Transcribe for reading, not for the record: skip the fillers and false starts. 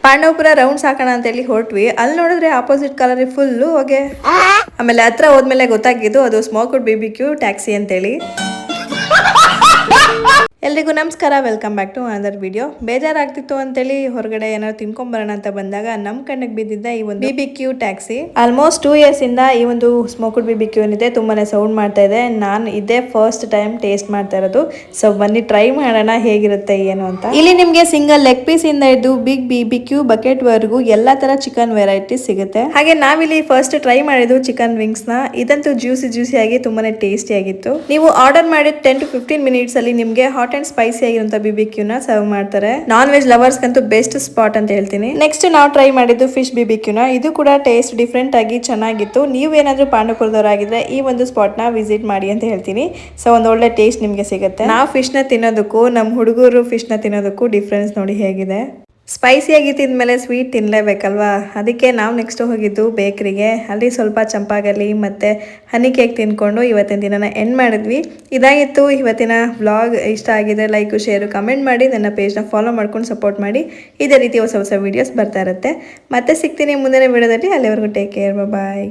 Pandavapura rounds ಹಾಕೋಣ ಅಂತೇಳಿ ಹೊರಟ್ವಿ. ಅಲ್ಲಿ ನೋಡಿದ್ರೆ ಆಪೋಸಿಟ್ ಕಲರ್ ಫುಲ್ಲು ಹೊಗೆ. ಆಮೇಲೆ ಹತ್ರ ಹೋದ್ಮೇಲೆ ಗೊತ್ತಾಗಿದ್ದು ಅದು ಸ್ಮೋಕ್ಡ್ BBQ ಟ್ಯಾಕ್ಸಿ ಅಂತೇಳಿ. ಎಲ್ರಿಗೂ ನಮಸ್ಕಾರ, welcome back to another video. ಬೇಜಾರಾಗ್ತಿತ್ತು ಅಂತೇಳಿ ಹೊರಗಡೆ ಏನಾದ್ರು ತಿನ್ಕೊಂಬರೋಣ ಅಂತ ಬಂದಾಗ ನಮ್ಮ ಕಣ್ಣಿಗೆ ಬಿದ್ದಿದ್ದ ಈ ಒಂದು BBQ ಟ್ಯಾಕ್ಸಿ. ಆಲ್ಮೋಸ್ಟ್ 2 years ಇಂದ ಈ ಒಂದು ಸ್ಮೋಕ್ಡ್ BBQ ಏನಿದೆ ತುಂಬಾನೇ ಸೌಂಡ್ ಮಾಡ್ತಾ ಇದೆ. ನಾನು ಇದೇ ಫಸ್ಟ್ ಟೈಮ್ ಟೇಸ್ಟ್ ಮಾಡ್ತಾ ಇರೋದು. ಸೊ ಬನ್ನಿ ಟ್ರೈ ಮಾಡೋಣ ಹೇಗಿರುತ್ತೆ ಏನು ಅಂತ. ಇಲ್ಲಿ ನಿಮ್ಗೆ ಸಿಂಗಲ್ ಲೆಗ್ ಪೀಸ್ ಇಂದ ಹಿಡಿದು ಬಿಗ್ BBQ ಬಕೆಟ್ ವರೆಗೂ ಎಲ್ಲಾ ತರ ಚಿಕನ್ ವೆರೈಟೀಸ್ ಸಿಗುತ್ತೆ. ಹಾಗೆ ನಾವಿಲ್ಲಿ ಫಸ್ಟ್ ಟ್ರೈ ಮಾಡಿದ್ದು ಚಿಕನ್ ವಿಂಗ್ಸ್ ನ. ಇದಂತೂ ಜ್ಯೂಸಿ ಆಗಿ ತುಂಬಾನೇ ಟೇಸ್ಟಿ ಆಗಿತ್ತು. ನೀವು ಆರ್ಡರ್ ಮಾಡಿದ 10 to 15 ಮಿನಿಟ್ಸ್ ಅಲ್ಲಿ ನಿಮ್ಗೆ ಹಾಟ್ ಅಂಡ್ ಸ್ಪೈಸಿ ಆಗಿರುವಂತ BBQ ನ ಸರ್ವ್ ಮಾಡ್ತಾರೆ. ನಾನ್ ವೆಜ್ ಲವರ್ಸ್ ಗಂತೂ ಬೆಸ್ಟ್ ಸ್ಪಾಟ್ ಅಂತ ಹೇಳ್ತೀನಿ. ನೆಕ್ಸ್ಟ್ ನಾವು ಟ್ರೈ ಮಾಡಿದ್ದು ಫಿಶ್ BBQ ನ. ಇದು ಕೂಡ ಟೇಸ್ಟ್ ಡಿಫ್ರೆಂಟ್ ಆಗಿ ಚೆನ್ನಾಗಿತ್ತು. ನೀವು ಏನಾದ್ರೂ ಪಾಂಡವಪುರದವರಾಗಿದ್ರೆ ಈ ಒಂದು ಸ್ಪಾಟ್ ನ ವಿಸಿಟ್ ಮಾಡಿ ಅಂತ ಹೇಳ್ತೀನಿ. ಸೊ ಒಂದು ಒಳ್ಳೆ ಟೇಸ್ಟ್ ನಿಮ್ಗೆ ಸಿಗುತ್ತೆ. ನಾವು ಫಿಶ್ ನ ತಿನ್ನೋದಕ್ಕೂ ನಮ್ಮ ಹುಡುಗರು ಫಿಶ್ ನ ತಿನ್ನೋದಕ್ಕೂ ಡಿಫ್ರೆನ್ಸ್ ನೋಡಿ ಹೇಗಿದೆ. ಸ್ಪೈಸಿಯಾಗಿ ತಿಂದಮೇಲೆ ಸ್ವೀಟ್ ತಿನ್ನಲೇಬೇಕಲ್ವಾ, ಅದಕ್ಕೆ ನಾವು ನೆಕ್ಸ್ಟ್ ಹೋಗಿದ್ದು ಬೇಕ್ರಿಗೆ. ಅಲ್ಲಿ ಸ್ವಲ್ಪ ಚಂಪಾಗಲಿ ಮತ್ತು ಹನಿ ಕೇಕ್ ತಿನ್ಕೊಂಡು ಇವತ್ತಿನ ದಿನನ ಎಂಡ್ ಮಾಡಿದ್ವಿ. ಇದಾಗಿತ್ತು ಇವತ್ತಿನ ವ್ಲಾಗ್. ಇಷ್ಟ ಆಗಿದೆ ಲೈಕ್, ಶೇರು, ಕಮೆಂಟ್ ಮಾಡಿ. ನನ್ನ ಪೇಜ್ನ ಫಾಲೋ ಮಾಡ್ಕೊಂಡು ಸಪೋರ್ಟ್ ಮಾಡಿ. ಇದೇ ರೀತಿ ಹೊಸ ವೀಡಿಯೋಸ್ ಬರ್ತಾ ಇರುತ್ತೆ. ಮತ್ತೆ ಸಿಗ್ತೀನಿ ಮುಂದಿನ ವಿಡಿಯೋದಲ್ಲಿ. ಅಲ್ಲಿವರೆಗೂ ಟೇಕ್ ಕೇರ್, ಬಾಯ್.